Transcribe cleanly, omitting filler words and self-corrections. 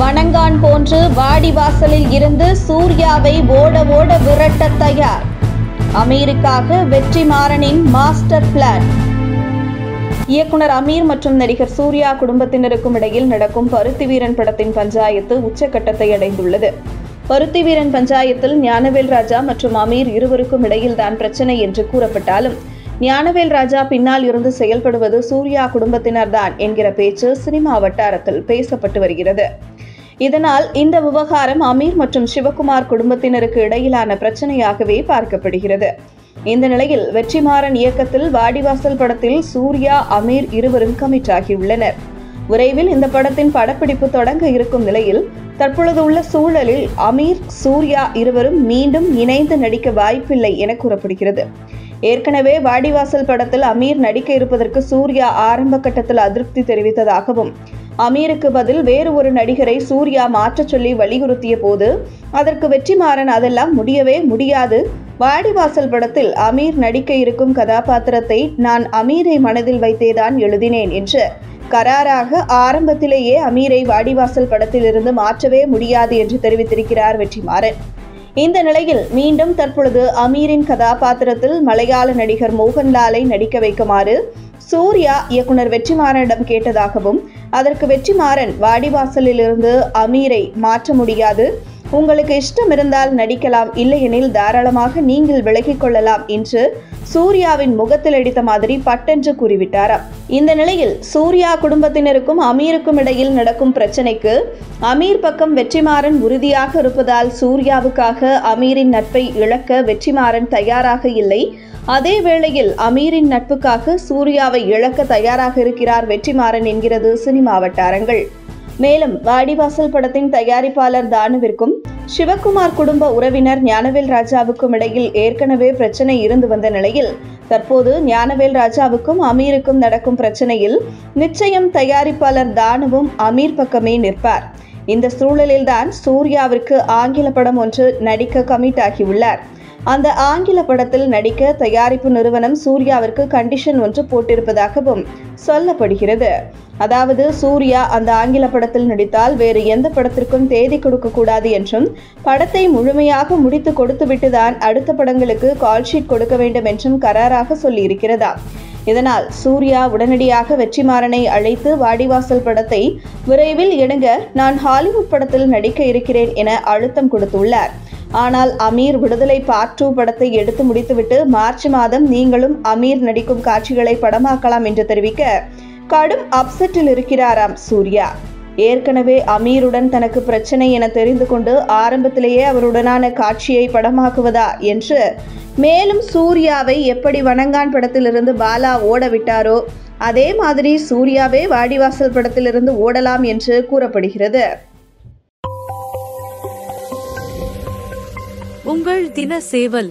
வணங்கான் போன்று வாடிவாசலில் இருந்து சூர்யாவை ஓட ஓட விரட்ட தயார். அமீருக்காக வெற்றிமாறனின் மாஸ்டர் பிளான். இயக்குனர் அமீர் மற்றும் நடிகர் சூர்யா குடும்பத்தினருக்கும் இடையில் நடக்கும் பருத்தி வீரன் படத்தின் பஞ்சாயத்து உச்சக்கட்டத்தை அடைந்துள்ளது. பருத்தி வீரன் பஞ்சாயத்தில் ஞானவேல் ராஜா மற்றும் அமீர் இருவருக்கும் இடையில்தான் பிரச்சனை என்று கூறப்பட்டாலும் ஞானவேல் ராஜா பின்னால் இருந்து செயல்படுவது சூர்யா குடும்பத்தினர்தான் என்கிற பேச்சு சினிமா வட்டாரத்தில் பேசப்பட்டு வருகிறது. இதனால் இந்த விவகாரம் அமீர் மற்றும் சிவகுமார் குடும்பத்தினருக்கு இடையிலான பிரச்சனையாகவே பார்க்கப்படுகிறது. இந்த நிலையில் வெற்றிமாறன் இயக்கத்தில் வாடிவாசல் படத்தில் சூர்யா அமீர் இருவரும் கமிட் ஆகியுள்ளனர். விரைவில் இந்த படத்தின் படப்பிடிப்பு தொடங்க இருக்கும் நிலையில் தற்பொழுது உள்ள சூழலில் அமீர் சூர்யா இருவரும் மீண்டும் இணைந்து நடிக்க வாய்ப்பில்லை என கூறப்படுகிறது. ஏற்கனவே வாடிவாசல் படத்தில் அமீர் நடிக்க இருப்பதற்கு சூர்யா ஆரம்ப கட்டத்தில் அதிருப்தி தெரிவித்ததாகவும் அமீருக்கு பதில் வேறு ஒரு நடிகரை சூர்யா மாற்றச் சொல்லி வலியுறுத்திய போது அதற்கு வெற்றிமாறன் அதெல்லாம் முடியவே முடியாது, வாடிவாசல் படத்தில் அமீர் நடிக்க இருக்கும் கதாபாத்திரத்தை நான் அமீரை மனதில் வைத்தேதான் எழுதினேன் என்று கராராக ஆரம்பத்திலேயே அமீரை வாடிவாசல் படத்திலிருந்து மாற்றவே முடியாது என்று தெரிவித்திருக்கிறார் வெற்றிமாறன். இந்த நிலையில் மீண்டும் தற்பொழுது அமீரின் கதாபாத்திரத்தில் மலையாள நடிகர் மோகன்லாலை நடிக்க வைக்குமாறு சூர்யா இயக்குனர் வெற்றிமாறனிடம் கேட்டதாகவும் அதற்கு வெற்றிமாறன் வாடிவாசலிலிருந்து அமீரை மாற்ற முடியாது, உங்களுக்கு இஷ்டம் இருந்தால் நடிக்கலாம், இல்லையெனில் தாராளமாக நீங்கள் விலகிக் கொள்ளலாம் என்று சூர்யாவின் முகத்தில் அடித்த மாதிரி பட்டென்று கூறிவிட்டாராம். இந்த நிலையில் சூர்யா குடும்பத்தினருக்கும் அமீருக்கும் இடையில் நடக்கும் பிரச்சனைக்கு அமீர் பக்கம் வெற்றிமாறன் உறுதியாக இருப்பதால் சூர்யாவுக்காக அமீரின் நட்பை இழக்க வெற்றிமாறன் தயாராக இல்லை. அதே வேளையில் அமீரின் நட்புக்காக சூர்யாவை இழக்க தயாராக இருக்கிறார் வெற்றிமாறன் என்கிறது சினிமா வட்டாரங்கள். மேலும் வாடிவாசல் படத்தின் தயாரிப்பாளர் தானுவிற்கும் சிவகுமார் குடும்ப உறவினர் ஞானவேல் ராஜாவுக்கும் இடையில் ஏற்கனவே பிரச்சனை இருந்து வந்த நிலையில் தற்போது ஞானவேல் ராஜாவுக்கும் அமீருக்கும் நடக்கும் பிரச்சனையில் நிச்சயம் தயாரிப்பாளர் தானுவும் அமீர் பக்கமே நிற்பார். இந்த சூழலில்தான் சூர்யாவிற்கு ஆங்கில படம் ஒன்று நடிக்க கமிட் ஆகியுள்ளார். அந்த ஆங்கில படத்தில் நடிக்க தயாரிப்பு நிறுவனம் சூர்யாவிற்கு கண்டிஷன் ஒன்று போட்டிருப்பதாகவும் சொல்லப்படுகிறது. அதாவது சூர்யா அந்த ஆங்கில படத்தில் நடித்தால் வேறு எந்த படத்திற்கும் தேதி கொடுக்கக்கூடாது என்றும் படத்தை முழுமையாக முடித்து கொடுத்துவிட்டுதான் அடுத்த படங்களுக்கு கால்ஷீட் கொடுக்க வேண்டும் என்றும் கராராக சொல்லியிருக்கிறதா. இதனால் சூர்யா உடனடியாக வெற்றிமாறனை அழைத்து வாடிவாசல் படத்தை விரைவில் எடுங்க, நான் ஹாலிவுட் படத்தில் நடிக்க இருக்கிறேன் என அழுத்தம் கொடுத்துள்ளார். ஆனால் அமீர் விடுதலை பார்ட் 2 படத்தை எடுத்து முடித்துவிட்டு மார்ச் மாதம் நீங்களும் அமீர் நடிக்கும் காட்சிகளை படமாக்கலாம் என்று தெரிவிக்க கடும் அப்செட்டில் இருக்கிறாராம் சூர்யா. ஏற்கனவே அமீருடன் தனக்கு பிரச்சனை என தெரிந்து கொண்டு ஆரம்பத்திலேயே அவருடனான காட்சியை படமாக்குவதா என்று மேலும் சூர்யாவை எப்படி வணங்கான் படத்திலிருந்து பாலா ஓட விட்டாரோ அதே மாதிரி சூர்யாவே வாடிவாசல் படத்திலிருந்து ஓடலாம் என்று கூறப்படுகிறது. உங்கள் தின சேவல்